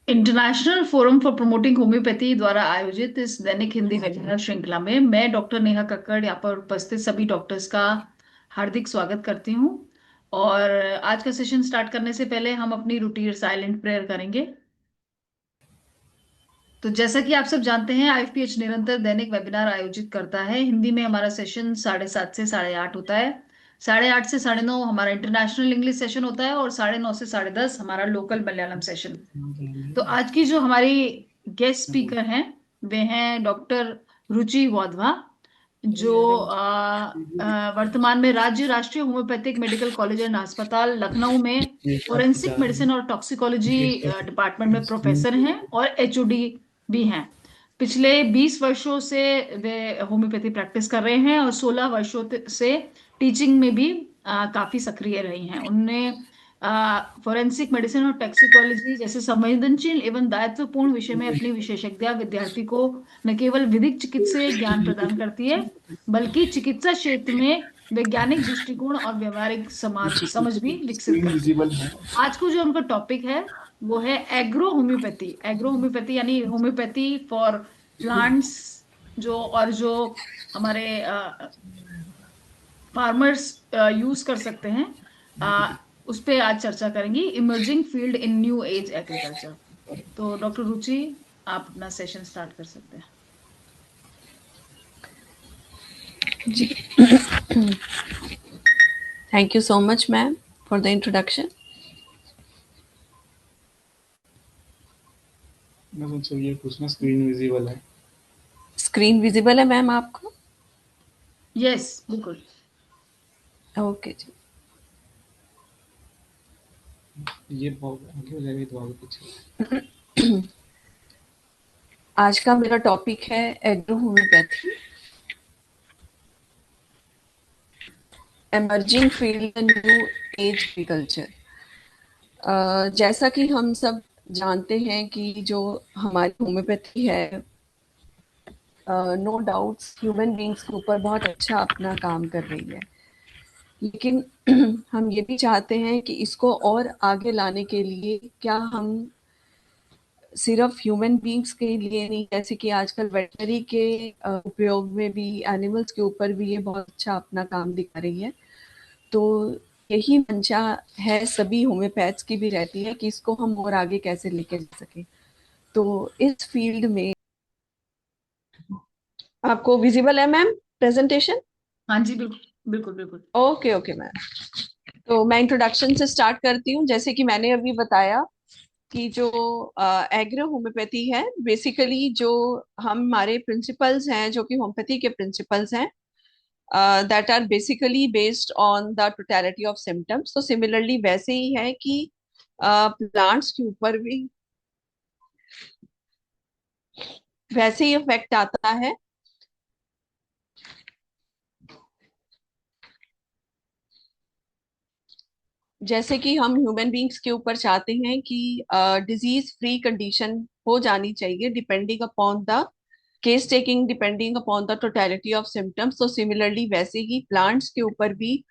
International forum for promoting homeopathy द्वारा आयोजित इस दैनिक हिंदी वेबिनार श्रृंखला में मैं डॉक्टर नेहा कक्कड़ यहाँ पर उपस्थित सभी डॉक्टर्स का हार्दिक स्वागत करती हूँ। और आज का सेशन स्टार्ट करने से पहले हम अपनी रूटीन साइलेंट प्रेयर करेंगे। तो जैसा कि आप सब जानते हैं, आईएफपीएच निरंतर दैनिक वेबिनार आयोजित करता है। हिंदी में हमारा सेशन 7:30 से 8:30 होता है। 8:30 से 9:30 हमारा इंटरनेशनल इंग्लिश सेशन होता है और 9:30 से 10:30 हमारा लोकल मलयालम सेशन। तो आज की जो हमारी गेस्ट स्पीकर हैं वे हैं डॉक्टर रुचि वाधवा, जो वर्तमान में राज्य राष्ट्रीय होम्योपैथिक मेडिकल कॉलेज एंड अस्पताल लखनऊ में फोरेंसिक मेडिसिन और टॉक्सिकोलॉजी डिपार्टमेंट में प्रोफेसर हैं और एचओडी भी हैं। पिछले 20 वर्षों से वे होम्योपैथी प्रैक्टिस कर रहे हैं और 16 वर्षों से टीचिंग में भी काफी सक्रिय रही हैं। उनने फोरेंसिक मेडिसिन और टॉक्सिकोलॉजी जैसे संवेदनशील एवं दायित्वपूर्ण विषय में अपनी विशेषज्ञता विद्यार्थी को न केवल विधिक चिकित्सीय ज्ञान प्रदान करती है, बल्कि चिकित्सा क्षेत्र में वैज्ञानिक दृष्टिकोण और व्यवहारिक समाज समझ भी विकसित करती है। आज को जो उनका टॉपिक है वो है एग्रो होम्योपैथी। एग्रो होम्योपैथी यानी होम्योपैथी फॉर प्लांट्स, जो हमारे फार्मर्स यूज कर सकते हैं। उस पे आज चर्चा करेंगी, इमर्जिंग फील्ड इन न्यू एज एग्रीकल्चर। तो डॉक्टर रुचि, आप अपना सेशन स्टार्ट कर सकते हैं। जी, thank you so much, ma'am, for the introduction. मैं सोचा ये पूछना स्क्रीन विजिबल है। स्क्रीन विजिबल है मैम आपको? यस, बिल्कुल। ओके जी। ये आगे हो जाएगा तो आगे पीछे। आज का मेरा टॉपिक है agro homeopathy, emerging field new age agriculture. जैसा कि हम सब जानते हैं कि जो हमारी होम्योपैथी है, नो डाउट्स ह्यूमन बींग्स के ऊपर बहुत अच्छा अपना काम कर रही है, लेकिन हम ये भी चाहते हैं कि इसको और आगे लाने के लिए क्या हम सिर्फ ह्यूमन बींग्स के लिए नहीं, जैसे कि आजकल वेटनरी के उपयोग में भी एनिमल्स के ऊपर भी ये बहुत अच्छा अपना काम दिखा रही है। तो यही मंशा है सभी होम्योपैथ्स की भी रहती है कि इसको हम और आगे कैसे लेके जा सके। तो इस फील्ड में आपको विजिबल है मैम प्रेजेंटेशन? हाँ जी, बिल्कुल बिल्कुल बिल्कुल। ओके ओके मैम, तो मैं इंट्रोडक्शन से स्टार्ट करती हूँ। जैसे कि मैंने अभी बताया कि जो एग्रो होम्योपैथी है, बेसिकली जो हमारे प्रिंसिपल्स हैं, जो कि होम्योपैथी के प्रिंसिपल्स हैं, that are basically based on the totality of symptoms. तो सिमिलरली वैसे ही है कि प्लांट्स के ऊपर भी वैसे ही इफेक्ट आता है। जैसे कि हम ह्यूमन बींग्स के ऊपर चाहते हैं कि डिजीज फ्री कंडीशन हो जानी चाहिए, depending upon the case taking, depending upon the totality of symptoms. तो सिमिलरली वैसे ही प्लांट्स के ऊपर भी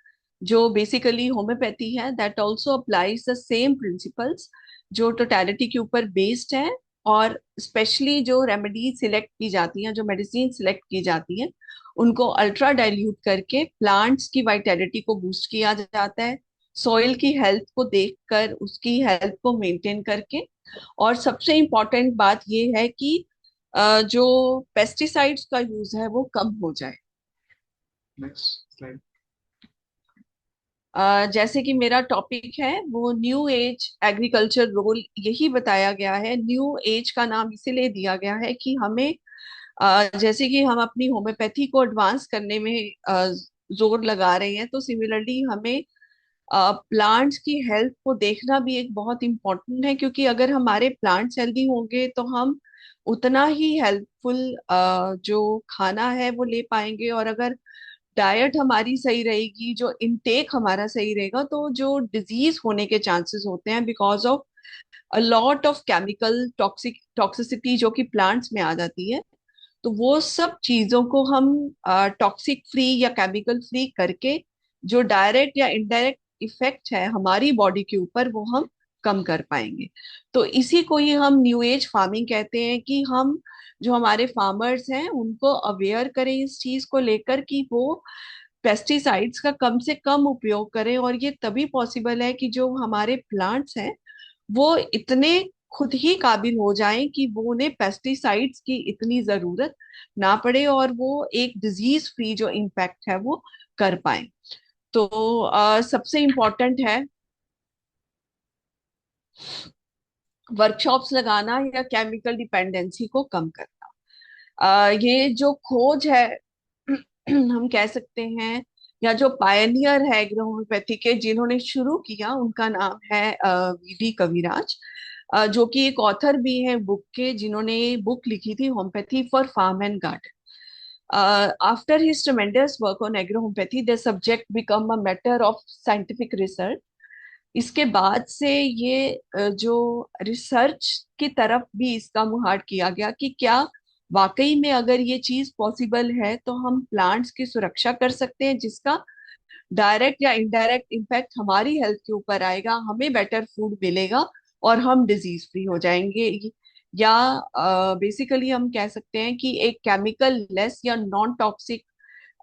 जो बेसिकली होम्योपैथी है, that also applies the same principles, जो टोटलिटी के ऊपर बेस्ड है। और स्पेशली जो रेमेडीज सिलेक्ट की जाती हैं, जो मेडिसिन सिलेक्ट की जाती हैं, उनको अल्ट्रा डाइल्यूट करके प्लांट्स की वाइटैलिटी को बूस्ट किया जाता है, सॉइल की हेल्थ को देखकर उसकी हेल्थ को मेंटेन करके। और सबसे इम्पोर्टेंट बात ये है कि जो पेस्टिसाइड्स का यूज है वो कम हो जाए। Next slide. जैसे कि मेरा टॉपिक है वो न्यू एज एग्रीकल्चर रोल, यही बताया गया है। न्यू एज का नाम इसीलिए दिया गया है कि हमें जैसे कि हम अपनी होम्योपैथी को एडवांस करने में जोर लगा रहे हैं, तो सिमिलरली हमें प्लांट्स की हेल्थ को देखना भी एक बहुत इम्पोर्टेंट है, क्योंकि अगर हमारे प्लांट्स हेल्दी होंगे तो हम उतना ही हेल्पफुल जो खाना है वो ले पाएंगे। और अगर डाइट हमारी सही रहेगी, जो इनटेक हमारा सही रहेगा, तो जो डिजीज होने के चांसेस होते हैं because of a lot of chemical toxicity जो कि प्लांट्स में आ जाती है, तो वो सब चीजों को हम टॉक्सिक फ्री या केमिकल फ्री करके जो डायरेक्ट या इनडायरेक्ट इफेक्ट है हमारी बॉडी के ऊपर, वो हम कम कर पाएंगे। तो इसी को ही हम न्यू एज फार्मिंग कहते हैं, कि हम जो हमारे फार्मर्स हैं उनको अवेयर करें इस चीज को लेकर कि वो पेस्टिसाइड्स का कम से कम उपयोग करें। और ये तभी पॉसिबल है कि जो हमारे प्लांट्स हैं वो इतने खुद ही काबिल हो जाएं कि वो उन्हें पेस्टिसाइड्स की इतनी जरूरत ना पड़े, और वो एक डिजीज फ्री जो इम्पैक्ट है वो कर पाए। तो सबसे इम्पोर्टेंट है वर्कशॉप्स लगाना या केमिकल डिपेंडेंसी को कम करना। ये जो खोज है हम कह सकते हैं, या जो पायनियर है एग्रो होम्योपैथी के जिन्होंने शुरू किया, उनका नाम है वीडी कविराज, जो कि एक ऑथर भी है बुक के, जिन्होंने बुक लिखी थी homeopathy for farm and garden. After his tremendous work on agrohomeopathy, the subject become a matter of scientific research. इसके बाद से ये जो रिसर्च की तरफ भी इसका मुहार किया गया कि क्या वाकई में अगर ये चीज पॉसिबल है तो हम प्लांट्स की सुरक्षा कर सकते हैं, जिसका डायरेक्ट या इनडायरेक्ट इम्पैक्ट हमारी हेल्थ के ऊपर आएगा, हमें बेटर फूड मिलेगा और हम डिजीज फ्री हो जाएंगे। या बेसिकली हम कह सकते हैं कि एक केमिकल लेस या नॉन टॉक्सिक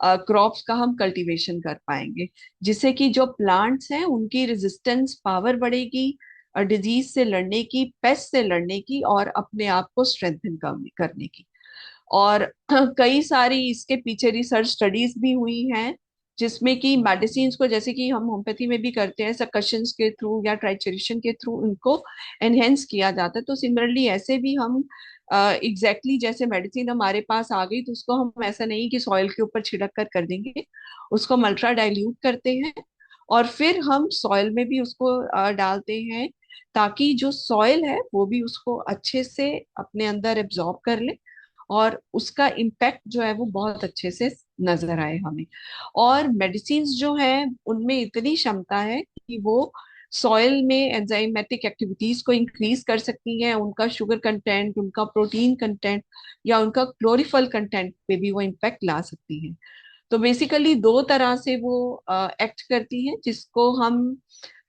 क्रॉप्स का हम कल्टीवेशन कर पाएंगे, जिससे कि जो प्लांट्स हैं उनकी रेजिस्टेंस पावर बढ़ेगी, डिजीज से लड़ने की, पेस्ट से लड़ने की, और अपने आप को स्ट्रेंथन करने की। और कई सारी इसके पीछे रिसर्च स्टडीज भी हुई हैं, जिसमें कि मेडिसिन को, जैसे कि हम होम्योपैथी में भी करते हैं सक्शन के थ्रू या ट्राइचेरेशन के थ्रू उनको एनहेंस किया जाता है, तो सिमिलरली ऐसे भी हम एग्जैक्टली जैसे मेडिसिन हमारे पास आ गई तो उसको हम ऐसा नहीं कि सॉइल के ऊपर छिड़क कर देंगे, उसको हम अल्ट्रा डाइल्यूट करते हैं और फिर हम सॉइल में भी उसको डालते हैं, ताकि जो सॉइल है वो भी उसको अच्छे से अपने अंदर एब्जॉर्ब कर ले और उसका इम्पैक्ट जो है वो बहुत अच्छे से नजर आए हमें। और मेडिसिन जो है उनमें इतनी क्षमता है कि वो सॉइल में एंजाइमेटिक एक्टिविटीज को इंक्रीज कर सकती हैं, उनका शुगर कंटेंट, उनका प्रोटीन कंटेंट या उनका क्लोरीफल कंटेंट पे भी वो इम्पैक्ट ला सकती हैं। तो बेसिकली दो तरह से वो एक्ट करती हैं, जिसको हम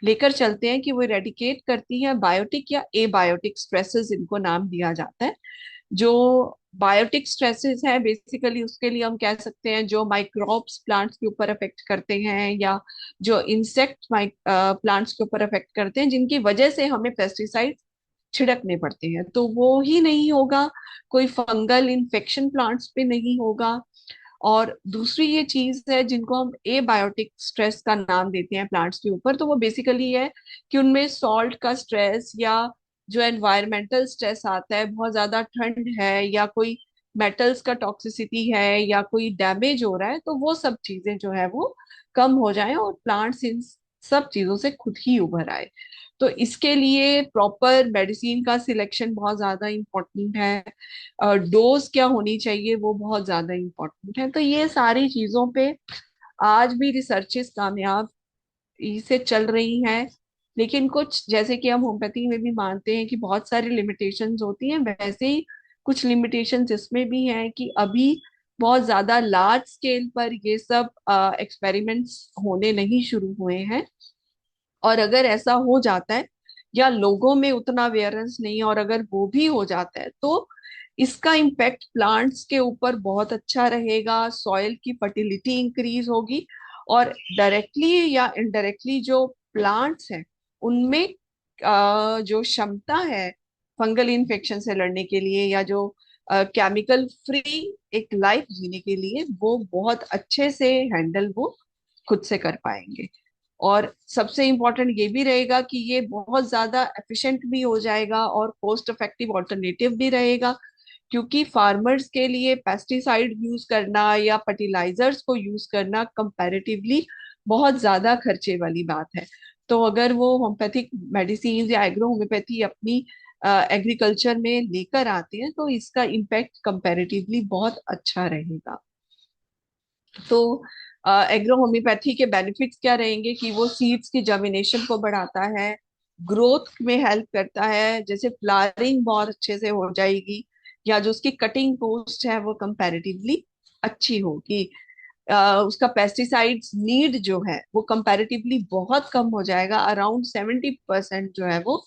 लेकर चलते हैं कि वो इरेडिकेट करती है बायोटिक या एबायोटिक स्ट्रेसेस, इनको नाम दिया जाता है। जो बायोटिक स्ट्रेसेस है बेसिकली उसके लिए हम कह सकते हैं जो माइक्रोब्स प्लांट्स के ऊपर अफेक्ट करते हैं, या जो इंसेक्ट प्लांट्स के ऊपर अफेक्ट करते हैं, जिनकी वजह से हमें पेस्टिसाइड छिड़कने पड़ते हैं, तो वो ही नहीं होगा। कोई फंगल इन्फेक्शन प्लांट्स पे नहीं होगा। और दूसरी ये चीज है जिनको हम एबायोटिक स्ट्रेस का नाम देते हैं प्लांट्स के ऊपर, तो वो बेसिकली है कि उनमें सॉल्ट का स्ट्रेस, या जो एनवायरमेंटल स्ट्रेस आता है, बहुत ज्यादा ठंड है या कोई मेटल्स का टॉक्सिसिटी है या कोई डैमेज हो रहा है, तो वो सब चीजें जो है वो कम हो जाएं और प्लांट्स इन सब चीजों से खुद ही उभर आए। तो इसके लिए प्रॉपर मेडिसिन का सिलेक्शन बहुत ज्यादा इम्पोर्टेंट है, डोज क्या होनी चाहिए वो बहुत ज्यादा इम्पोर्टेंट है। तो ये सारी चीजों पे आज भी रिसर्चेस कामयाब से चल रही हैं। लेकिन कुछ, जैसे कि हम होम्योपैथी में भी मानते हैं कि बहुत सारी लिमिटेशंस होती हैं, वैसे ही कुछ लिमिटेशंस इसमें भी हैं कि अभी बहुत ज्यादा लार्ज स्केल पर ये सब एक्सपेरिमेंट्स होने नहीं शुरू हुए हैं। और अगर ऐसा हो जाता है या लोगों में उतना अवेयरनेस नहीं, और अगर वो भी हो जाता है तो इसका इम्पैक्ट प्लांट्स के ऊपर बहुत अच्छा रहेगा, सॉइल की फर्टिलिटी इंक्रीज होगी, और डायरेक्टली या इनडायरेक्टली जो प्लांट्स हैं उनमें जो क्षमता है फंगल इन्फेक्शन से लड़ने के लिए, या जो केमिकल फ्री एक लाइफ जीने के लिए, वो बहुत अच्छे से हैंडल वो खुद से कर पाएंगे। और सबसे इम्पोर्टेंट ये भी रहेगा कि ये बहुत ज्यादा एफिशिएंट भी हो जाएगा और कॉस्ट इफेक्टिव ऑल्टरनेटिव भी रहेगा, क्योंकि फार्मर्स के लिए पेस्टिसाइड यूज करना या फर्टिलाइजर्स को यूज करना कंपैरेटिवली बहुत ज्यादा खर्चे वाली बात है। तो अगर वो होम्योपैथिक मेडिसिन या एग्रो होम्योपैथी अपनी एग्रीकल्चर में लेकर आते हैं तो इसका इम्पैक्ट कंपैरेटिवली बहुत अच्छा रहेगा। तो एग्रो होम्योपैथी के बेनिफिट्स क्या रहेंगे कि वो सीड्स की जर्मिनेशन को बढ़ाता है, ग्रोथ में हेल्प करता है, जैसे फ्लावरिंग बहुत अच्छे से हो जाएगी, या जो उसकी कटिंग पोस्ट है वो कंपैरेटिवली अच्छी होगी। उसका पेस्टिसाइड्स नीड जो है वो कंपैरेटिवली बहुत कम हो जाएगा, अराउंड 70% जो है वो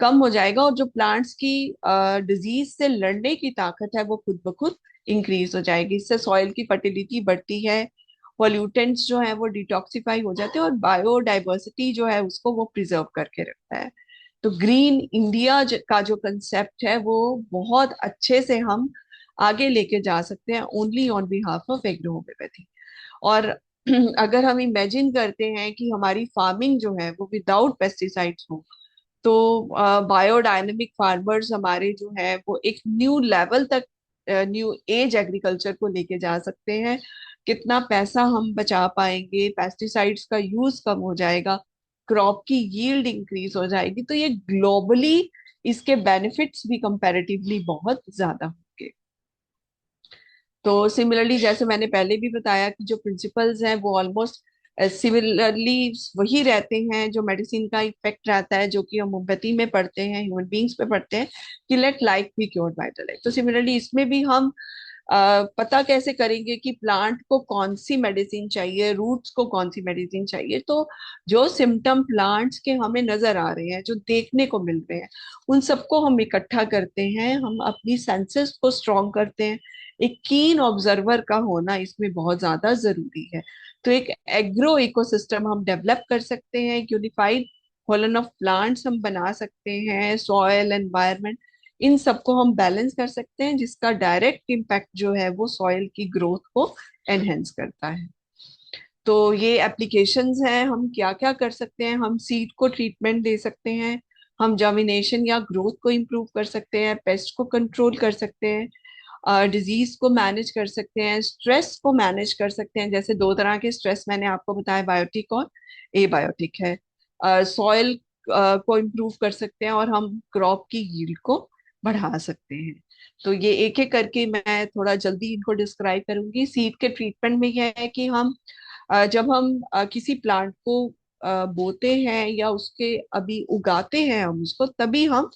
कम हो जाएगा। और जो प्लांट्स की डिजीज से लड़ने की ताकत है वो खुद ब खुद इंक्रीज हो जाएगी। इससे सॉइल की फर्टिलिटी बढ़ती है, पॉल्यूटेंट्स जो है वो डिटॉक्सिफाई हो जाते हैं, और बायोडाइवर्सिटी जो है उसको वो प्रिजर्व करके रखता है। तो ग्रीन इंडिया का जो कंसेप्ट है वो बहुत अच्छे से हम आगे लेके जा सकते हैं only on behalf of agro homeopathy. और अगर हम इमेजिन करते हैं कि हमारी फार्मिंग जो है वो विदाउट पेस्टिसाइड्स हो, तो बायोडायनेमिक फार्मर्स हमारे जो है वो एक न्यू लेवल तक, न्यू एज एग्रीकल्चर को लेके जा सकते हैं। कितना पैसा हम बचा पाएंगे, पेस्टिसाइड्स का यूज कम हो जाएगा, क्रॉप की यील्ड इंक्रीज हो जाएगी। तो ये ग्लोबली इसके बेनिफिट्स भी कंपैरेटिवली बहुत ज्यादा होंगे। तो सिमिलरली जैसे मैंने पहले भी बताया कि जो प्रिंसिपल्स हैं वो ऑलमोस्ट सिमिलरली वही रहते हैं जो मेडिसिन का इफेक्ट रहता है, जो कि हम होम्योपैथी में पढ़ते हैं, ह्यूमन बींग्स पे पढ़ते हैं, कि late life be cured by the life. तो सिमिलरली इसमें भी हम पता कैसे करेंगे कि प्लांट को कौन सी मेडिसिन चाहिए, रूट्स को कौन सी मेडिसिन चाहिए। तो जो सिम्टम प्लांट्स के हमें नजर आ रहे हैं, जो देखने को मिल रहे हैं, उन सबको हम इकट्ठा करते हैं, हम अपनी सेंसेस को स्ट्रॉन्ग करते हैं। एक कीन ऑब्जर्वर का होना इसमें बहुत ज्यादा जरूरी है। तो एक एग्रो इकोसिस्टम हम डेवलप कर सकते हैं, यूनिफाइड होलन ऑफ प्लांट्स हम बना सकते हैं, सॉयल एनवायरनमेंट, इन सबको हम बैलेंस कर सकते हैं, जिसका डायरेक्ट इम्पैक्ट जो है वो सॉइल की ग्रोथ को एनहेंस करता है। तो ये एप्लीकेशंस हैं, हम क्या क्या कर सकते हैं। हम सीड को ट्रीटमेंट दे सकते हैं, हम जर्मिनेशन या ग्रोथ को इम्प्रूव कर सकते हैं, पेस्ट को कंट्रोल कर सकते हैं, डिजीज को मैनेज कर सकते हैं, स्ट्रेस को मैनेज कर सकते हैं। जैसे दो तरह के स्ट्रेस मैंने आपको बताया, बायोटिक और एबायोटिक है। सॉइल को इम्प्रूव कर सकते हैं, और हम क्रॉप की यील्ड को बढ़ा सकते हैं। तो ये एक एक करके मैं थोड़ा जल्दी इनको डिस्क्राइब करूंगी। सीड के ट्रीटमेंट में यह है कि हम जब हम किसी प्लांट को बोते हैं या उसके अभी उगाते हैं हम उसको, तभी हम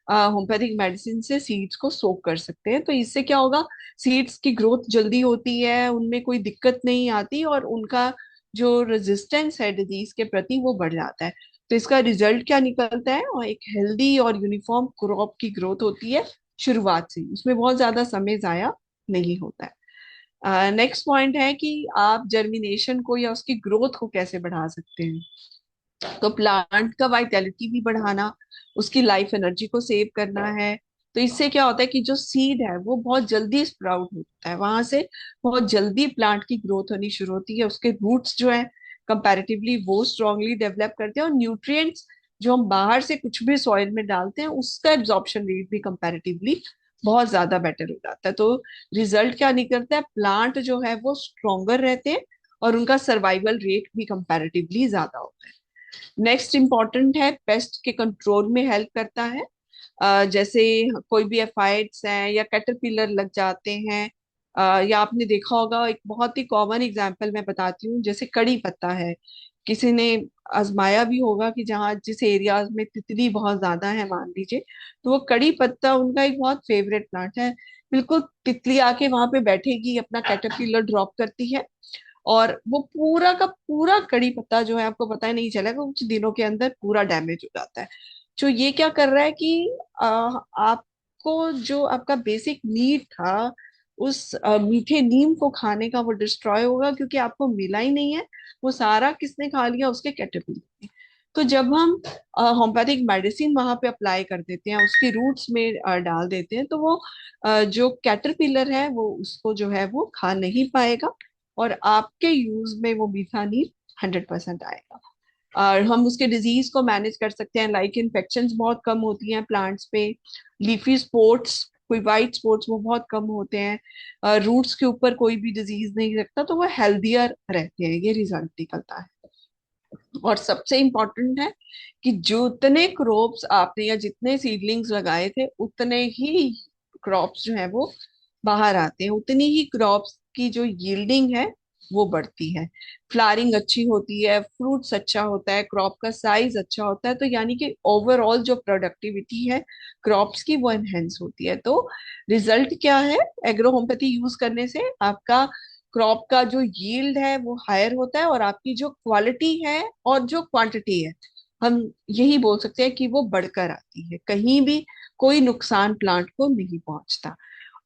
होम्योपैथिक मेडिसिन से सीड्स को सोक कर सकते हैं। तो इससे क्या होगा, सीड्स की ग्रोथ जल्दी होती है, उनमें कोई दिक्कत नहीं आती, और उनका जो रेजिस्टेंस है डिजीज के प्रति वो बढ़ जाता है। तो इसका रिजल्ट क्या निकलता है, और एक हेल्दी और यूनिफॉर्म क्रॉप की ग्रोथ होती है शुरुआत से, उसमें बहुत ज्यादा समय जाया नहीं होता है। नेक्स्ट पॉइंट है कि आप जर्मिनेशन को या उसकी ग्रोथ को कैसे बढ़ा सकते हैं। तो प्लांट का वाइटैलिटी भी बढ़ाना, उसकी लाइफ एनर्जी को सेव करना है। तो इससे क्या होता है कि जो सीड है वो बहुत जल्दी स्प्राउट होता है, वहां से बहुत जल्दी प्लांट की ग्रोथ होनी शुरू होती है। उसके रूट्स जो है कंपैरेटिवली वो स्ट्रांगली डेवलप करते हैं, और न्यूट्रिएंट्स जो हम बाहर से कुछ भी सॉइल में डालते हैं उसका एब्जॉर्प्शन रेट भी कंपैरेटिवली बहुत ज्यादा बेटर हो जाता है। तो रिजल्ट क्या निकलता है, प्लांट जो है वो स्ट्रोंगर रहते हैं, और उनका सर्वाइवल रेट भी कंपैरेटिवली ज्यादा होता है। नेक्स्ट इम्पॉर्टेंट है, पेस्ट के कंट्रोल में हेल्प करता है। जैसे कोई भी एफाइड्स हैं या कैटरपिलर लग जाते हैं, या आपने देखा होगा, एक बहुत ही कॉमन एग्जांपल मैं बताती हूँ, जैसे कड़ी पत्ता है। किसी ने आजमाया भी होगा कि जहाँ जिस एरियाज में तितली बहुत ज्यादा है मान लीजिए, तो वो कड़ी पत्ता उनका एक बहुत फेवरेट प्लांट है। बिल्कुल तितली आके वहां पे बैठेगी, अपना कैटरपिलर ड्रॉप करती है, और वो पूरा का पूरा कड़ी पत्ता जो है आपको पता ही नहीं चलेगा, कुछ दिनों के अंदर पूरा डैमेज हो जाता है। तो ये क्या कर रहा है कि आपको जो आपका बेसिक नीड था उस मीठे नीम को खाने का, वो डिस्ट्रॉय होगा, क्योंकि आपको मिला ही नहीं है। वो सारा किसने खा लिया, उसके कैटरपिलर ने। तो जब हम होम्योपैथिक मेडिसिन वहां पे अप्लाई कर देते हैं, उसके रूट्स में डाल देते हैं, तो वो जो कैटरपिलर है वो उसको जो है वो खा नहीं पाएगा, और आपके यूज में वो मीठा नीम 100% आएगा। और हम उसके डिजीज को मैनेज कर सकते हैं, लाइक इन्फेक्शंस बहुत कम होती हैं प्लांट्स पे, लीफी स्पॉट्स, कोई वाइट स्पॉट्स वो बहुत कम होते हैं, रूट्स के ऊपर कोई भी डिजीज नहीं रखता, तो वो हेल्दियर रहते हैं, ये रिजल्ट निकलता है। और सबसे इम्पोर्टेंट है कि जितने क्रॉप्स आपने या जितने सीडलिंग्स लगाए थे, उतने ही क्रॉप्स जो है वो बाहर आते हैं, उतनी ही क्रॉप्स की जो यील्डिंग है वो बढ़ती है, फ्लावरिंग अच्छी होती है, फ्रूट्स अच्छा होता है, क्रॉप का साइज अच्छा होता है। तो यानी कि ओवरऑल जो प्रोडक्टिविटी है क्रॉप्स की वो एनहेंस होती है। तो रिजल्ट क्या है, एग्रो होम्योपैथी यूज करने से आपका क्रॉप का जो यील्ड है वो हायर होता है, और आपकी जो क्वालिटी है और जो क्वांटिटी है, हम यही बोल सकते हैं कि वो बढ़कर आती है। कहीं भी कोई नुकसान प्लांट को नहीं पहुंचता।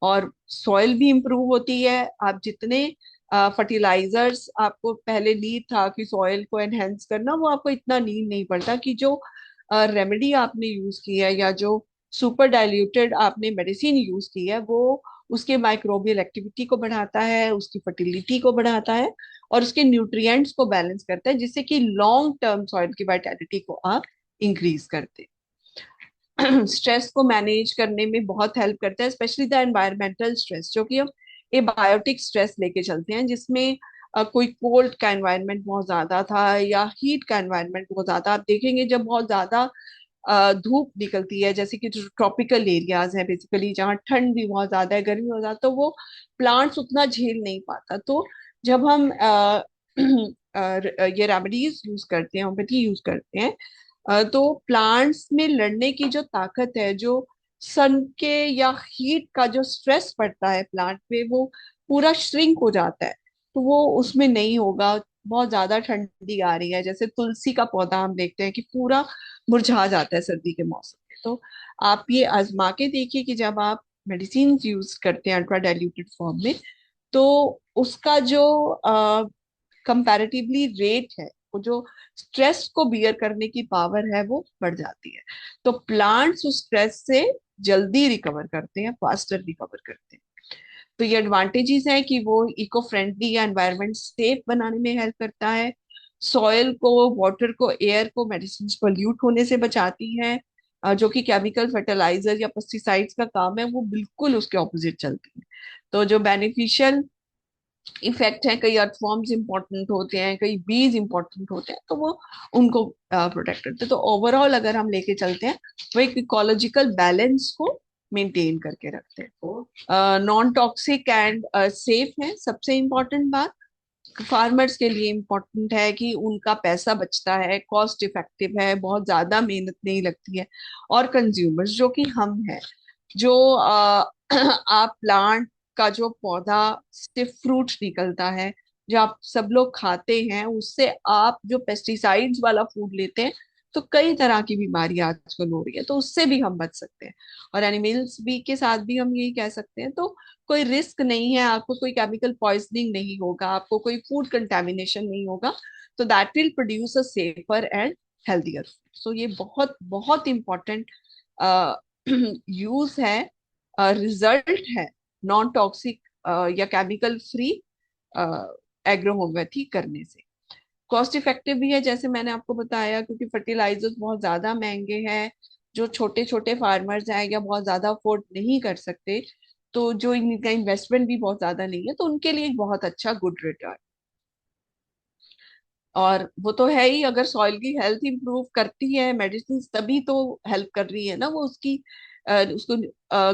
और सॉइल भी इम्प्रूव होती है। आप जितने फर्टिलाइजर्स आपको पहले नीड था कि सॉइल को एनहेंस करना, वो आपको इतना नीड नहीं पड़ता। कि जो रेमेडी आपने यूज की है या जो सुपर डाइल्यूटेड आपने मेडिसिन यूज की है, वो उसके माइक्रोबियल एक्टिविटी को बढ़ाता है, उसकी फर्टिलिटी को बढ़ाता है, और उसके न्यूट्रिएंट्स को बैलेंस करता है, जिससे कि लॉन्ग टर्म सॉइल की वाइटैलिटी को आप इंक्रीज करते हैं। स्ट्रेस को मैनेज करने में बहुत हेल्प करता है, स्पेशली द एनवायरमेंटल स्ट्रेस, जो कि हम एबायोटिक स्ट्रेस लेके चलते हैं, जिसमें कोई कोल्ड का एनवायरनमेंट बहुत ज्यादा था या हीट का एनवायरनमेंट बहुत ज्यादा। आप देखेंगे जब बहुत ज्यादा धूप निकलती है, जैसे कि जो ट्रॉपिकल एरियाज हैं बेसिकली, जहाँ ठंड भी बहुत ज्यादा है, गर्मी बहुत ज्यादा, तो वो प्लांट्स उतना झेल नहीं पाता। तो जब हम ये रेमेडीज यूज करते हैं, होम्योपैथी यूज करते हैं, तो प्लांट्स में लड़ने की जो ताकत है, जो सन के या हीट का जो स्ट्रेस पड़ता है प्लांट पे, वो पूरा श्रिंक हो जाता है। तो वो उसमें नहीं होगा। बहुत ज्यादा ठंडी आ रही है, जैसे तुलसी का पौधा हम देखते हैं कि पूरा मुरझा जाता है सर्दी के मौसम में। तो आप ये आजमा के देखिए कि जब आप मेडिसिन यूज करते हैं अल्ट्रा डाइल्यूटेड फॉर्म में, तो उसका जो कंपैरेटिवली रेट है, वो जो स्ट्रेस को बियर करने की पावर है, वो बढ़ जाती है। तो प्लांट्स उस स्ट्रेस से जल्दी रिकवर करते हैं, फास्टर रिकवर करते हैं। तो ये एडवांटेजेस हैं कि वो इको फ्रेंडली या एनवायरनमेंट सेफ बनाने में हेल्प करता है, सॉइल को, वाटर को, एयर को मेडिसिन पोल्यूट होने से बचाती है। जो कि केमिकल फर्टिलाइजर या पेस्टिसाइड्स का काम है, वो बिल्कुल उसके ऑपोजिट चलती है। तो जो बेनिफिशियल इफेक्ट है, कई अर्थवॉर्म्स इंपॉर्टेंट होते हैं, कई बीज इंपॉर्टेंट होते हैं, तो वो उनको प्रोटेक्ट करते हैं। तो ओवरऑल अगर हम लेके चलते हैं, वो एक इकोलॉजिकल बैलेंस को मेंटेन करके रखते हैं। नॉन टॉक्सिक एंड सेफ है। सबसे इम्पोर्टेंट बात फार्मर्स के लिए इम्पोर्टेंट है कि उनका पैसा बचता है, कॉस्ट इफेक्टिव है, बहुत ज्यादा मेहनत नहीं लगती है। और कंज्यूमर्स जो कि हम हैं, जो आप प्लांट का जो पौधा से फ्रूट निकलता है, जो आप सब लोग खाते हैं, उससे आप जो पेस्टिसाइड्स वाला फूड लेते हैं, तो कई तरह की बीमारी आजकल हो रही है, तो उससे भी हम बच सकते हैं। और एनिमल्स भी के साथ भी हम यही कह सकते हैं। तो कोई रिस्क नहीं है, आपको कोई केमिकल पॉइजनिंग नहीं होगा, आपको कोई फूड कंटेमिनेशन नहीं होगा। तो that will produce a safer and healthier food. So ये बहुत बहुत इंपॉर्टेंट यूज है, रिजल्ट है नॉन टॉक्सिक या केमिकल फ्री एग्रो होम्योपैथी करने से। कॉस्ट इफेक्टिव भी है, जैसे मैंने आपको बताया, क्योंकि फर्टिलाइजर्स बहुत ज्यादा महंगे हैं। जो छोटे छोटे फार्मर्स हैं या बहुत ज्यादा अफोर्ड नहीं कर सकते, तो जो इनका इन्वेस्टमेंट भी बहुत ज्यादा नहीं है, तो उनके लिए एक बहुत अच्छा गुड रिटर्न। और वो तो है ही, अगर सॉइल की हेल्थ इंप्रूव करती है मेडिसिन, तभी तो हेल्प कर रही है ना वो उसकी उसको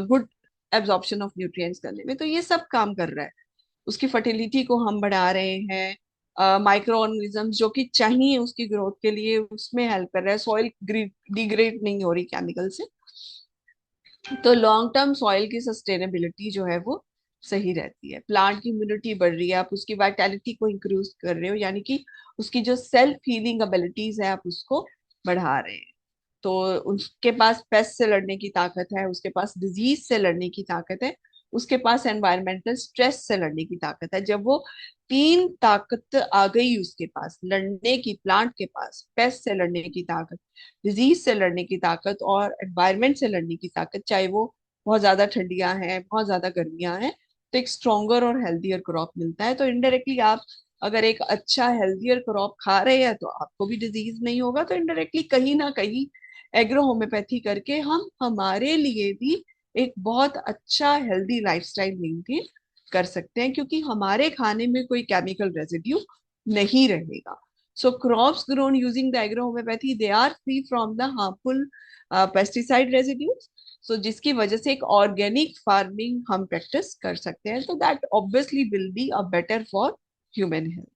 गुड एब्जॉर्प्शन ऑफ न्यूट्रिएंट्स करने में। तो ये सब काम कर रहा है। उसकी फर्टिलिटी को हम बढ़ा रहे हैं, माइक्रो ऑर्गेनिजम्स जो कि चाहिए उसकी ग्रोथ के लिए, उसमें हेल्प कर रहा है। सॉइल डिग्रेड नहीं हो रही केमिकल से। तो लॉन्ग टर्म सॉइल की सस्टेनेबिलिटी जो है वो सही रहती है, प्लांट की इम्यूनिटी बढ़ रही है, आप उसकी वाइटैलिटी को इंक्रीज कर रहे हो, यानी कि उसकी जो सेल्फ हीलिंग एबिलिटीज है, आप उसको बढ़ा रहे हैं। तो उसके पास पेस्ट से लड़ने की ताकत है, उसके पास डिजीज से लड़ने की ताकत है, उसके पास एनवायरमेंटल स्ट्रेस से लड़ने की ताकत है। जब वो तीन ताकत आ गई उसके पास लड़ने की, प्लांट के पास पेस्ट से लड़ने की ताकत, डिजीज से लड़ने की ताकत और एनवायरमेंट से लड़ने की ताकत, चाहे वो बहुत ज्यादा ठंडियां हैं, बहुत ज्यादा गर्मियां हैं, तो एक स्ट्रोंगर और हेल्दियर क्रॉप मिलता है। तो इनडायरेक्टली आप अगर एक अच्छा हेल्दियर क्रॉप खा रहे हैं, तो आपको भी डिजीज नहीं होगा। तो इनडायरेक्टली कहीं ना कहीं एग्रो होम्योपैथी करके हम हमारे लिए भी एक बहुत अच्छा हेल्दी लाइफस्टाइल मेंटेन कर सकते हैं, क्योंकि हमारे खाने में कोई केमिकल रेजिड्यू नहीं रहेगा। So crops grown using the agro homoeopathy, they are free from the harmful pesticide residues. So जिसकी वजह से एक ऑर्गेनिक फार्मिंग हम प्रैक्टिस कर सकते हैं, तो that obviously will be a better for human health.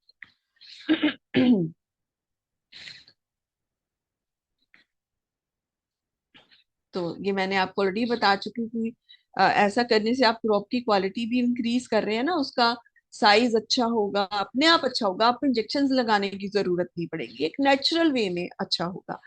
तो ये मैंने आपको ऑलरेडी बता चुकी हूँ कि ऐसा करने से आप क्रॉप की क्वालिटी भी इंक्रीज कर रहे हैं ना, उसका साइज अच्छा होगा, अपने आप अच्छा होगा, आपको इंजेक्शन लगाने की जरूरत नहीं पड़ेगी, एक नेचुरल वे में अच्छा होगा।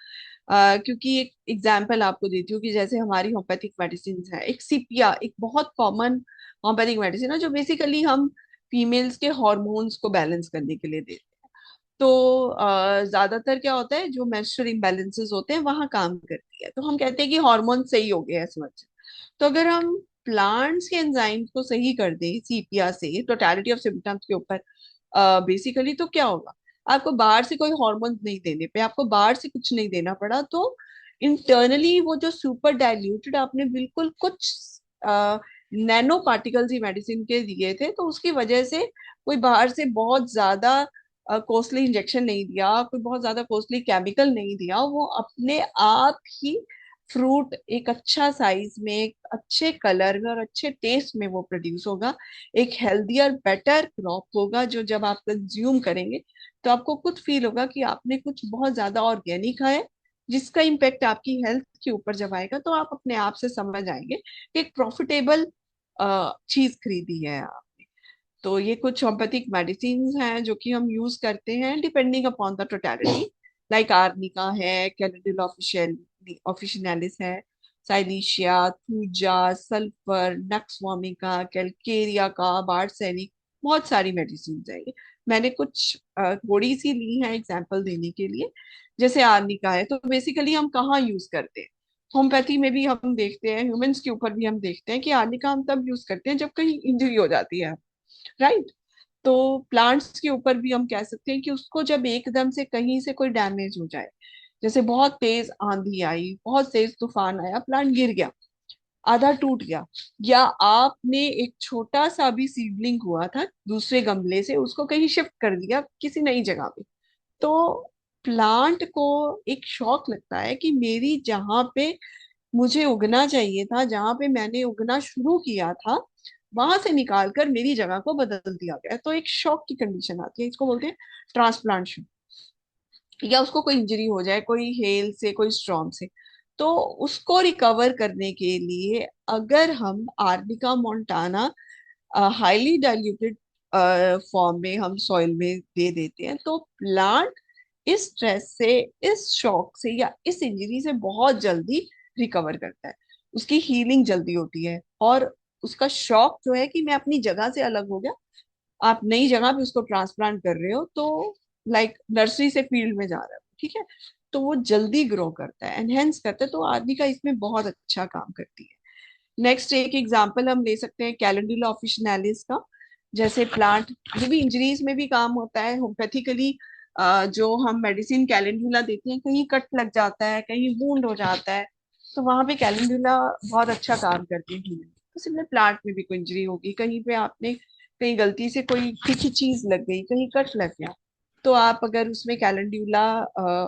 क्योंकि एक एग्जांपल आपको देती हूँ कि जैसे हमारी होम्योपैथिक मेडिसिन है, एक सीपिया एक बहुत कॉमन होम्योपैथिक मेडिसिन है जो बेसिकली हम फीमेल्स के हॉर्मोन्स को बैलेंस करने के लिए देते हैं। तो ज्यादातर क्या होता है, जो मेंस्ट्रुअल इम्बैलेंसेस होते हैं वहां काम करती है, तो हम कहते हैं कि हार्मोन सही हो गए इस वजह। तो अगर हम प्लांट्स के एंजाइम्स को सही कर दें सीपिया से टोटलिटी ऑफ सिम्टम्स के ऊपर, बेसिकली तो क्या होगा, आपको बाहर से कोई हार्मोन नहीं देने पे, आपको बाहर से कुछ नहीं देना पड़ा, तो इंटरनली वो जो सुपर डाइल्यूटेड आपने बिल्कुल कुछ नैनो पार्टिकल्स ही मेडिसिन के दिए थे, तो उसकी वजह से कोई बाहर से बहुत ज्यादा कॉस्टली इंजेक्शन नहीं दिया, कोई बहुत ज्यादा कॉस्टली केमिकल नहीं दिया, वो अपने आप ही फ्रूट एक अच्छा साइज में, एक अच्छे कलर में और अच्छे टेस्ट में वो प्रोड्यूस होगा, एक हेल्दियर बेटर क्रॉप होगा, जो जब आप कंज्यूम करेंगे तो आपको खुद फील होगा कि आपने कुछ बहुत ज्यादा ऑर्गेनिक खाया है, जिसका इम्पेक्ट आपकी हेल्थ के ऊपर जब आएगा तो आप अपने आप से समझ आएंगे कि एक प्रॉफिटेबल चीज खरीदी है आपने। तो ये कुछ होम्योपैथिक मेडिसिन हैं जो कि हम यूज करते हैं depending upon the totality, like arnica है, कैलेंडुला ऑफिशिनालिस है, साइलीशिया, thuja, sulphur, nux vomica, Calcarea का, बारसैनिक, बहुत सारी मेडिसिन है ये। मैंने कुछ थोड़ी सी ली है एग्जांपल देने के लिए। जैसे आर्निका है, तो बेसिकली हम कहाँ यूज करते हैं, होम्योपैथी में भी हम देखते हैं, ह्यूमंस के ऊपर भी हम देखते हैं कि आर्निका हम तब यूज करते हैं जब कहीं इंजरी हो जाती है, राइट। तो प्लांट्स के ऊपर भी हम कह सकते हैं कि उसको जब एकदम से कहीं से कोई डैमेज हो जाए, जैसे बहुत तेज आंधी आई, बहुत तेज तूफान आया, प्लांट गिर गया, आधा टूट गया, या आपने एक छोटा सा भी सीडलिंग हुआ था दूसरे गमले से उसको कहीं शिफ्ट कर दिया किसी नई जगह पे, तो प्लांट को एक शौक लगता है कि मेरी जहां पे मुझे उगना चाहिए था, जहां पे मैंने उगना शुरू किया था, वहां से निकाल कर मेरी जगह को बदल दिया गया, तो एक शॉक की कंडीशन आती है, इसको बोलते हैं ट्रांसप्लांटेशन। या उसको कोई इंजरी हो जाए, कोई हेल से, कोई स्ट्रॉम से, तो उसको रिकवर करने के लिए अगर हम arnica Montana highly diluted form में हम सॉइल में दे देते हैं, तो प्लांट इस स्ट्रेस से, इस शॉक से या इस इंजरी से बहुत जल्दी रिकवर करता है, उसकी हीलिंग जल्दी होती है। और उसका शॉक जो है कि मैं अपनी जगह से अलग हो गया, आप नई जगह पे उसको ट्रांसप्लांट कर रहे हो, तो लाइक नर्सरी से फील्ड में जा रहा है, ठीक है, तो वो जल्दी ग्रो करता है, एनहेंस करता है, तो आदमी का इसमें बहुत अच्छा काम करती है। नेक्स्ट एक एग्जांपल हम ले सकते हैं कैलेंडुला ऑफिशिनालिस का। जैसे प्लांट, ये भी इंजरीज में भी काम होता है होम्योपैथिकली। जो हम मेडिसिन कैलेंडुला देते हैं, कहीं कट लग जाता है, कहीं वूंड हो जाता है, तो वहां पे कैलेंडुला बहुत अच्छा काम करती है healing। तो सिमिलर प्लांट में भी कोई इंजरी होगी, कहीं पे आपने कहीं गलती से कोई तीखी चीज लग गई, कहीं कट लग गया, तो आप अगर उसमें कैलेंडुला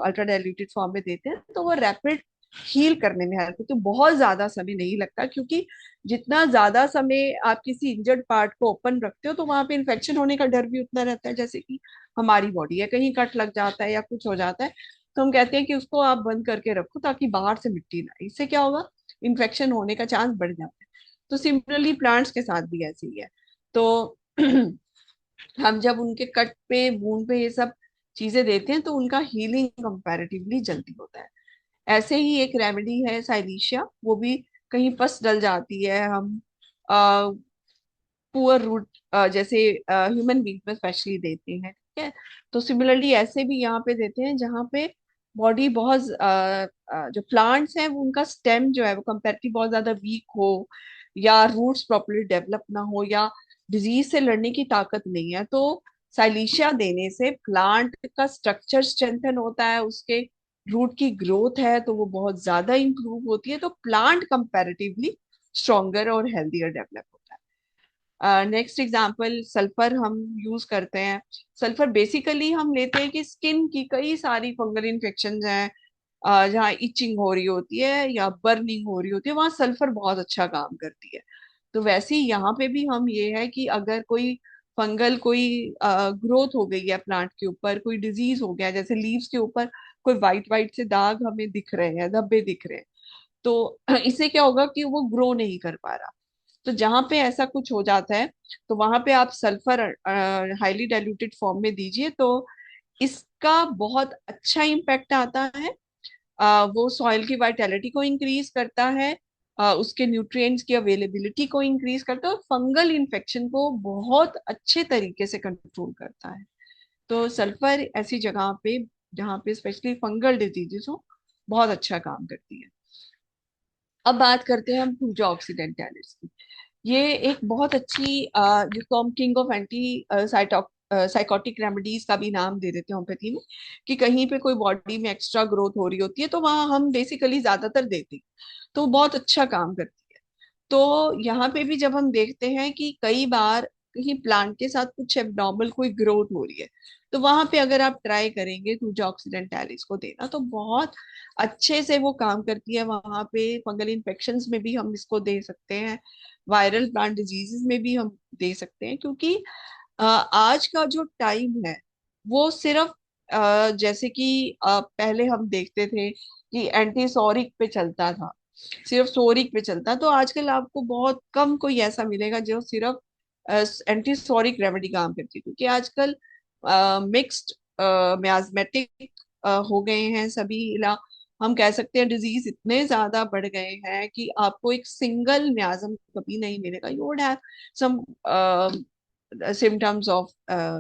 अल्ट्रा डाइल्यूटेड फॉर्म में देते हैं तो वो रैपिड हील करने में हेल्प होती है, तो बहुत ज्यादा समय नहीं लगता, क्योंकि जितना ज्यादा समय आप किसी इंजर्ड पार्ट को ओपन रखते हो तो वहां पे इन्फेक्शन होने का डर भी उतना रहता है, जैसे कि हमारी बॉडी है, कहीं कट लग जाता है या कुछ हो जाता है, तो हम कहते हैं कि उसको आप बंद करके रखो ताकि बाहर से मिट्टी ना आए। इससे क्या होगा, इन्फेक्शन होने का चांस बढ़ जाता है। तो सिमिलरली प्लांट्स के साथ भी ऐसे ही है। तो हम जब उनके कट पे, वूंड पे ये सब चीजें देते हैं तो उनका हीलिंग कंपैरेटिवली जल्दी होता है। ऐसे ही एक रेमेडी है साइलीशिया, वो भी कहीं पस डल जाती है, हम पुअर रूट जैसे ह्यूमन बींग में स्पेशली देते हैं, ठीक है। तो सिमिलरली ऐसे भी यहाँ पे देते हैं जहाँ पे बॉडी बहुत जो प्लांट्स हैं वो उनका स्टेम जो है वो कंपेरेटिव बहुत ज्यादा वीक हो, या रूट्स प्रॉपर्ली डेवलप ना हो, या डिजीज से लड़ने की ताकत नहीं है, तो साइलीशिया देने से प्लांट का स्ट्रक्चर स्ट्रेंथन होता है, उसके रूट की ग्रोथ है तो वो बहुत ज्यादा इंप्रूव होती है, तो प्लांट कंपैरेटिवली स्ट्रॉन्गर और हेल्दियर डेवलप होता है। नेक्स्ट एग्जांपल सल्फर हम यूज करते हैं। सल्फर बेसिकली हम लेते हैं कि स्किन की कई सारी फंगल इन्फेक्शन हैं, जहाँ इचिंग हो रही होती है या बर्निंग हो रही होती है, वहां सल्फर बहुत अच्छा काम करती है। तो वैसे ही यहाँ पे भी हम ये है कि अगर कोई फंगल कोई ग्रोथ हो गई है प्लांट के ऊपर, कोई डिजीज हो गया, जैसे लीव्स के ऊपर कोई वाइट वाइट से दाग हमें दिख रहे हैं, धब्बे दिख रहे हैं, तो इससे क्या होगा कि वो ग्रो नहीं कर पा रहा, तो जहां पे ऐसा कुछ हो जाता है तो वहां पे आप सल्फर हाईली डाइल्यूटेड फॉर्म में दीजिए, तो इसका बहुत अच्छा इम्पैक्ट आता है। वो सॉइल की वाइटैलिटी को इंक्रीज करता है, उसके न्यूट्रिएंट्स की अवेलेबिलिटी को इंक्रीज करता है, और फंगल इन्फेक्शन को बहुत अच्छे तरीके से कंट्रोल करता है। तो सल्फर ऐसी जगह पे जहाँ पे स्पेशली फंगल डिजीजेस हो बहुत अच्छा काम करती है। अब बात करते हैं हम पूजा ऑक्सीडेंटैलिस की। ये एक बहुत अच्छी जिसको हम king of anti psychotic remedies का भी नाम दे देते हैं होम्योपैथी में, कि कहीं पे कोई बॉडी में एक्स्ट्रा ग्रोथ हो रही होती है तो वहां हम बेसिकली ज्यादातर देते हैं, तो बहुत अच्छा काम करती है। तो यहाँ पे भी जब हम देखते हैं कि कई बार कहीं प्लांट के साथ कुछ एबनॉर्मल कोई ग्रोथ हो रही है, तो वहां पे अगर आप ट्राई करेंगे टूजा ऑक्सीडेंटालिस को देना तो बहुत अच्छे से वो काम करती है। वहां पे फंगल इन्फेक्शंस में भी हम इसको दे सकते हैं, वायरल प्लांट डिजीजेस में भी हम दे सकते हैं, क्योंकि आज का जो टाइम है वो सिर्फ जैसे कि पहले हम देखते थे कि एंटी सॉरिक पे चलता था, सिर्फ सोरिक पे चलता, तो आजकल आपको बहुत कम कोई ऐसा मिलेगा जो सिर्फ एंटी सॉरिक रेमेडी काम करती है, क्योंकि आजकल मिक्स्ड मियाज्मेटिक हो गए हैं सभी हम कह सकते हैं डिजीज इतने ज्यादा बढ़ गए हैं कि आपको एक सिंगल मियाज्म कभी नहीं मिलेगा। You would have some symptoms of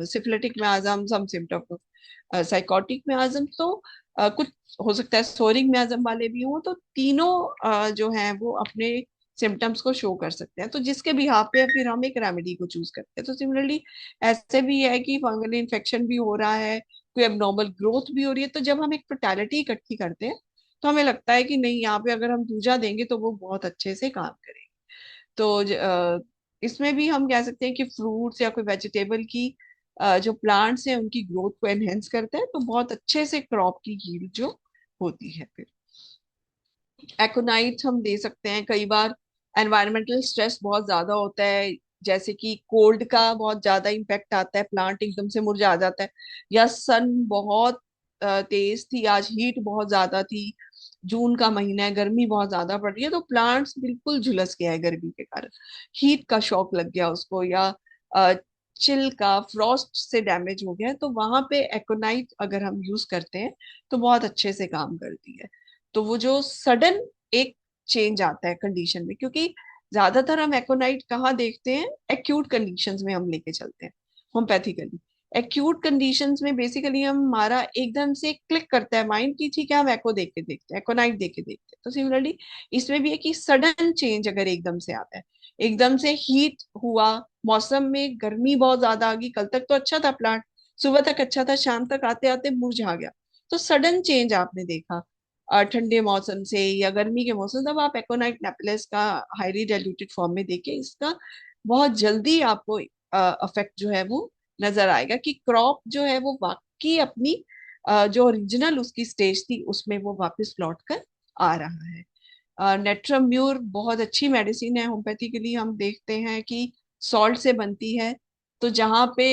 syphilitic miasm, some symptoms of psychotic miasm, तो कुछ हो सकता है सोरिक मियाज्म वाले भी हों, तो तीनों जो हैं वो अपने सिम्टम्स को शो कर सकते हैं, तो जिसके भी यहाँ पे फिर हम एक रेमेडी को चूज करते हैं। तो सिमिलरली ऐसे भी है कि फंगल इन्फेक्शन भी हो रहा है, कोई एबनॉर्मल ग्रोथ भी हो रही है, तो जब हम एक टोटलिटी इकट्ठी करते हैं तो हमें लगता है कि नहीं, यहाँ पे अगर हम दूजा देंगे तो वो बहुत अच्छे से काम करेंगे। तो इसमें भी हम कह सकते हैं कि फ्रूट्स या कोई वेजिटेबल की जो प्लांट्स हैं उनकी ग्रोथ को एनहेंस करते हैं, तो बहुत अच्छे से क्रॉप की यील्ड जो होती है। फिर एकोनाइट हम दे सकते हैं। कई बार एनवायरमेंटल स्ट्रेस बहुत ज्यादा होता है, जैसे कि कोल्ड का बहुत ज्यादा इम्पेक्ट आता है, प्लांट एकदम से मुरझा जाता है, या सन बहुत तेज थी, आज हीट बहुत ज्यादा थी, जून का महीना है, गर्मी बहुत ज्यादा पड़ रही है, तो प्लांट्स बिल्कुल झुलस गया है गर्मी के कारण, हीट का शॉक लग गया उसको, या चिल का फ्रॉस्ट से डैमेज हो गया है, तो वहां पे एकोनाइट अगर हम यूज करते हैं तो बहुत अच्छे से काम करती है। तो वो जो सडन एक चेंज आता है कंडीशन में, क्योंकि ज्यादातर हम एकोनाइट कहाँ देखते हैं, एक्यूट कंडीशंस में हम लेके चलते हैं होम्योपैथिकली। एक्यूट कंडीशंस में बेसिकली हमारा एकदम से क्लिक करता है माइंड की ठीक है हम एको देख के देखते हैं, एकोनाइट देख के देखते हैं। तो सिमिलरली इसमें भी है कि सडन चेंज अगर एकदम से आता है, एकदम से हीट हुआ, मौसम में गर्मी बहुत ज्यादा आ गई, कल तक तो अच्छा था प्लांट, सुबह तक अच्छा था, शाम तक आते आते मुरझा गया, तो सडन चेंज आपने देखा ठंडे मौसम से या गर्मी के मौसम, तब आप एकोनाइट नेपलेस का हाईली डाइल्यूटेड फॉर्म में देखें, इसका बहुत जल्दी आपको अफेक्ट जो है वो नजर आएगा कि क्रॉप जो है वो वाकई अपनी जो ओरिजिनल उसकी स्टेज थी उसमें वो वापस लौट कर आ रहा है। नेट्रम्यूर बहुत अच्छी मेडिसिन है होम्योपैथी के लिए। हम देखते हैं कि सॉल्ट से बनती है, तो जहाँ पे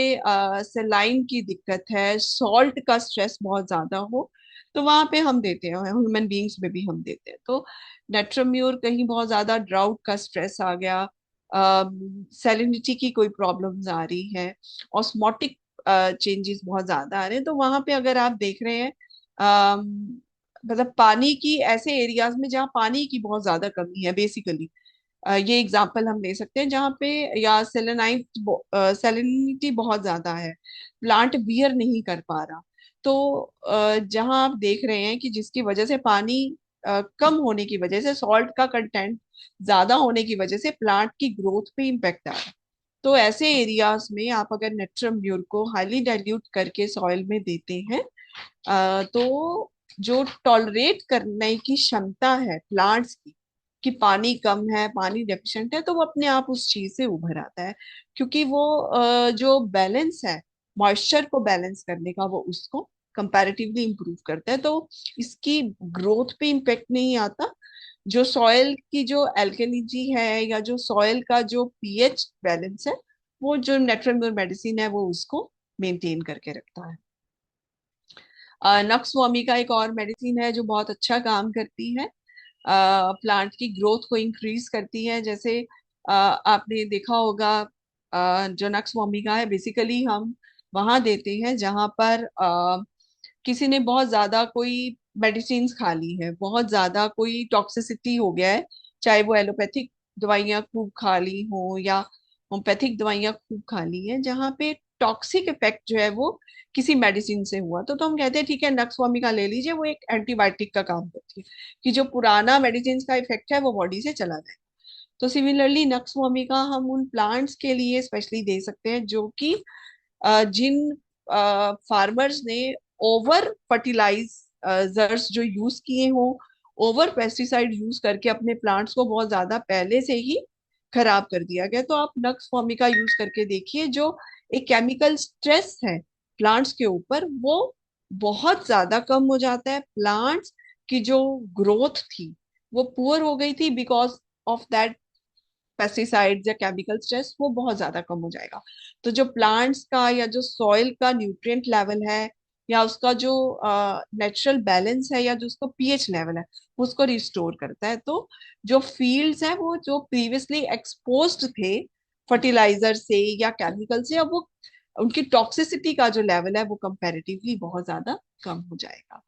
सेलाइन की दिक्कत है, सॉल्ट का स्ट्रेस बहुत ज्यादा हो, तो वहां पे हम देते हैं, ह्यूमन बींग्स में भी हम देते हैं। तो नेट्रम्यूर कहीं बहुत ज्यादा ड्राउट का स्ट्रेस आ गया, सैलिनिटी की कोई प्रॉब्लम्स आ रही है, ऑस्मोटिक चेंजेस बहुत ज्यादा आ रहे हैं, तो वहां पे अगर आप देख रहे हैं मतलब पानी की ऐसे एरियाज में जहाँ पानी की बहुत ज्यादा कमी है बेसिकली, ये एग्जांपल हम ले सकते हैं जहाँ पे या सेलेनाइट सेलेनिटी बहुत ज्यादा है, प्लांट बियर नहीं कर पा रहा, तो जहाँ आप देख रहे हैं कि जिसकी वजह से पानी कम होने की वजह से, सॉल्ट का कंटेंट ज्यादा होने की वजह से प्लांट की ग्रोथ पे इम्पेक्ट आ रहा है, तो ऐसे एरियाज में आप अगर नेट्रम म्यूर को हाईली डाइल्यूट करके सॉइल में देते हैं तो जो टॉलरेट करने की क्षमता है प्लांट्स की कि पानी कम है, पानी डेफिशिएंट है, तो वो अपने आप उस चीज से उभर आता है, क्योंकि वो जो बैलेंस है मॉइस्चर को बैलेंस करने का, वो उसको कंपैरेटिवली इंप्रूव करता है, तो इसकी ग्रोथ पे इम्पेक्ट नहीं आता। जो सॉइल की जो एल्केलिजी है या जो सॉइल का जो पीएच बैलेंस है, वो जो नेचुरल मेडिसिन है वो उसको मेंटेन करके रखता है। नक्स वॉमी का एक और मेडिसिन है जो बहुत अच्छा काम करती है, प्लांट की ग्रोथ को इंक्रीज करती है। जैसे आपने देखा होगा जो नक्स वोमिका है, बेसिकली हम वहां देते हैं जहां पर किसी ने बहुत ज्यादा कोई मेडिसिन खा ली है, बहुत ज्यादा कोई टॉक्सिसिटी हो गया है, चाहे वो एलोपैथिक दवाइयाँ खूब खा ली हो या होम्योपैथिक दवाइयाँ खूब खा ली हैं, जहाँ पे टॉक्सिक इफेक्ट जो है वो किसी मेडिसिन से हुआ, तो हम कहते हैं ठीक है नक्स वोमिका ले लीजिए, वो एक एंटीबायोटिक का काम करती है कि जो पुराना मेडिसिन का इफेक्ट है वो बॉडी से चला जाए। तो सिमिलरली नक्स वोमिका हम उन प्लांट्स के लिए स्पेशली दे सकते हैं जो कि जिन फार्मर्स ने ओवर फर्टिलाइजर्स जो यूज किए हो, ओवर पेस्टिसाइड यूज करके अपने प्लांट्स को बहुत ज्यादा पहले से ही खराब कर दिया गया, तो आप नक्स फॉर्मिका यूज करके देखिए, जो एक केमिकल स्ट्रेस है प्लांट्स के ऊपर वो बहुत ज्यादा कम हो जाता है। प्लांट्स की जो ग्रोथ थी वो पुअर हो गई थी बिकॉज ऑफ दैट पेस्टिसाइड्स या केमिकल स्ट्रेस, वो बहुत ज्यादा कम हो जाएगा। तो जो प्लांट्स का या जो सॉइल का न्यूट्रिएंट लेवल है या उसका जो नेचुरल बैलेंस है या जो उसका पीएच लेवल है वो उसको रिस्टोर करता है। तो जो फील्ड्स हैं वो जो प्रीवियसली एक्सपोज्ड थे फर्टिलाइजर से या केमिकल से, अब वो उनकी टॉक्सिसिटी का जो लेवल है वो कंपैरेटिवली बहुत ज्यादा कम हो जाएगा।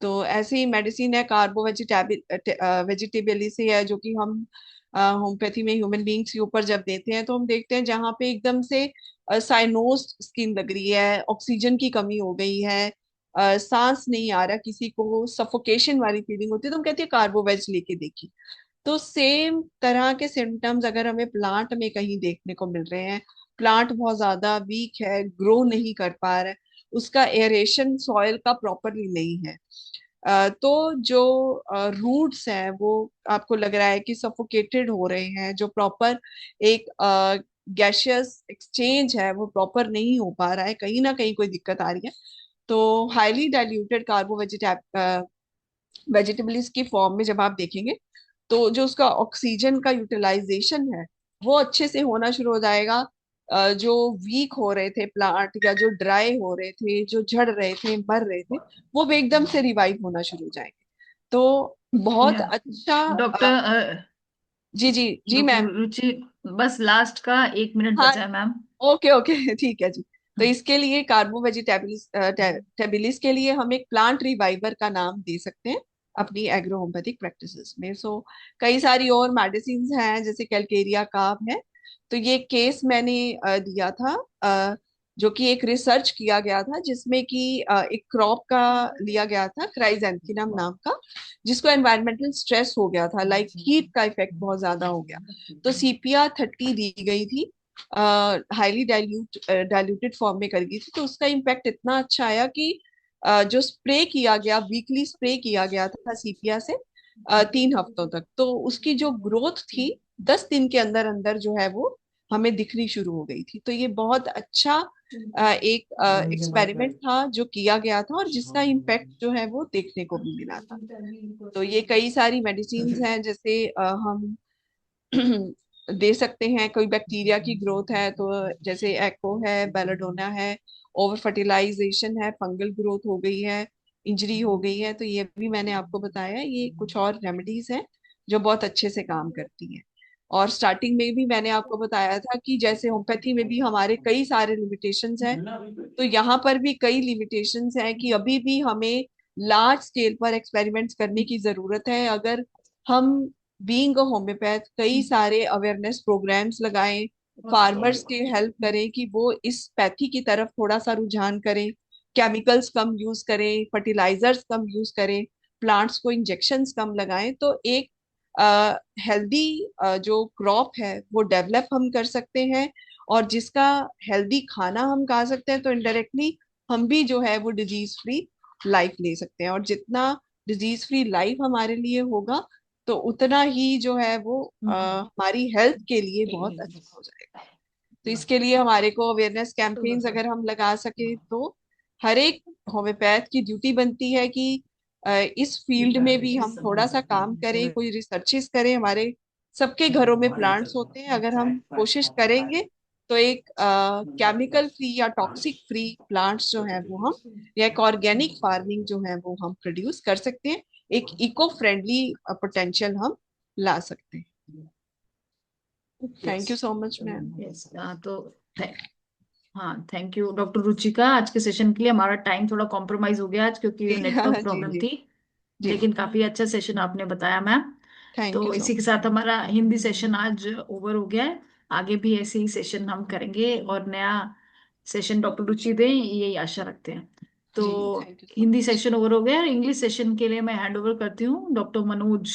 तो ऐसे ही मेडिसिन है कार्बो वेजिटेबली से है, जो कि हम होम्योपैथी में ह्यूमन बींग्स के ऊपर जब देते हैं तो हम देखते हैं जहाँ पे एकदम से साइनोस्ड स्किन लग रही है, ऑक्सीजन की कमी हो गई है, सांस नहीं आ रहा, किसी को सफोकेशन वाली फीलिंग होती है, तो हम कहते हैं कार्बोवेज लेके देखिए। तो सेम तरह के सिम्टम्स अगर हमें प्लांट में कहीं देखने को मिल रहे हैं, प्लांट बहुत ज्यादा वीक है, ग्रो नहीं कर पा रहा है, उसका एरेशन सॉइल का प्रॉपरली नहीं है, तो जो रूट्स हैं वो आपको लग रहा है कि सफोकेटेड हो रहे हैं, जो प्रॉपर एक गैशियस एक्सचेंज है वो प्रॉपर नहीं हो पा रहा है, कहीं ना कहीं कोई दिक्कत आ रही है, तो हाईली डाइल्यूटेड कार्बो वेजिटेबल्स की फॉर्म में जब आप देखेंगे तो जो उसका ऑक्सीजन का यूटिलाइजेशन है वो अच्छे से होना शुरू हो जाएगा। जो वीक हो रहे थे प्लांट या जो ड्राई हो रहे थे, जो झड़ रहे थे, मर रहे थे, वो भी एकदम से रिवाइव होना शुरू हो जाएंगे। तो बहुत अच्छा डॉक्टर जी जी जी डॉक्टर मैम। रुचि, बस लास्ट का 1 मिनट हाँ बचा है मैम। ओके ओके ठीक है जी। तो इसके लिए कार्बो वेजिटेबल्स टेबिलिस के लिए हम एक प्लांट रिवाइवर का नाम दे सकते हैं अपनी एग्रो होम्योपैथिक प्रैक्टिसेस में। सो कई सारी और मेडिसिन हैं जैसे कैलकेरिया काम है, तो ये केस मैंने दिया था, जो कि एक रिसर्च किया गया था जिसमें कि एक क्रॉप का लिया गया था क्राइजेंथेनम नाम का, जिसको एनवायरमेंटल स्ट्रेस हो गया था, लाइक हीट का इफेक्ट बहुत ज्यादा हो गया, तो CPR 30 दी गई थी, हाईली डाइल्यूटेड फॉर्म में कर गई थी, तो उसका इम्पैक्ट इतना अच्छा आया कि जो स्प्रे किया गया, वीकली स्प्रे किया गया था सीपिया से 3 हफ्तों तक, तो उसकी जो ग्रोथ थी 10 दिन के अंदर अंदर जो है वो हमें दिखनी शुरू हो गई थी। तो ये बहुत अच्छा एक एक्सपेरिमेंट था जो किया गया था और जिसका इम्पैक्ट जो है वो देखने को भी मिला था। तो ये कई सारी मेडिसिन हैं जैसे हम दे सकते हैं, कोई बैक्टीरिया की ग्रोथ है तो जैसे एको है, बेलाडोना है, ओवर फर्टिलाइजेशन है, फंगल ग्रोथ हो गई है, इंजरी हो गई है, तो ये भी मैंने आपको बताया, ये कुछ और रेमेडीज हैं जो बहुत अच्छे से काम करती हैं। और स्टार्टिंग में भी मैंने आपको बताया था कि जैसे होम्योपैथी में भी हमारे कई सारे लिमिटेशंस हैं, तो यहाँ पर भी कई लिमिटेशंस हैं कि अभी भी हमें लार्ज स्केल पर एक्सपेरिमेंट्स करने की जरूरत है। अगर हम बीइंग अ होम्योपैथ कई सारे अवेयरनेस प्रोग्राम्स लगाएं, फार्मर्स की हेल्प करें कि वो इस पैथी की तरफ थोड़ा सा रुझान करें, केमिकल्स कम यूज करें, फर्टिलाइजर्स कम यूज करें, प्लांट्स को इंजेक्शंस कम लगाएं, तो एक हेल्दी जो क्रॉप है वो डेवलप हम कर सकते हैं, और जिसका हेल्दी खाना हम खा सकते हैं तो इनडायरेक्टली हम भी जो है वो डिजीज फ्री लाइफ ले सकते हैं, और जितना डिजीज फ्री लाइफ हमारे लिए होगा तो उतना ही जो है वो हमारी हेल्थ के लिए बहुत अच्छा हो जाएगा। तो इसके लिए हमारे को अवेयरनेस कैंपेन्स अगर हम लगा सके तो हर एक होम्योपैथ की ड्यूटी बनती है कि इस फील्ड में भी हम थोड़ा सा काम करें, कोई रिसर्चेस करें। हमारे सबके घरों में प्लांट्स होते हैं, अगर हम कोशिश करेंगे तो एक केमिकल फ्री या टॉक्सिक फ्री प्लांट्स जो है वो हम, या एक ऑर्गेनिक फार्मिंग जो है वो हम प्रोड्यूस कर सकते हैं, एक इको फ्रेंडली पोटेंशियल हम ला सकते हैं। Thank you so much ma'am. Yes. तो थे- हाँ, थैंक यू डॉक्टर रुचिका। आज के सेशन के लिए हमारा टाइम थोड़ा कॉम्प्रोमाइज हो गया आज, क्योंकि नेटवर्क हाँ जी प्रॉब्लम जी थी। जी। लेकिन काफी अच्छा सेशन आपने बताया मैम। थैंक यू तो सो इसी के मच। साथ हमारा हिंदी सेशन आज ओवर हो गया है। आगे भी ऐसे ही सेशन हम करेंगे और नया सेशन डॉक्टर रुचि दें, यही आशा रखते हैं। जी तो thank you so Hindi much. Session over हो गया, इंग्लिश सेशन के लिए मैं हैंड ओवर करती हूँ डॉक्टर मनोज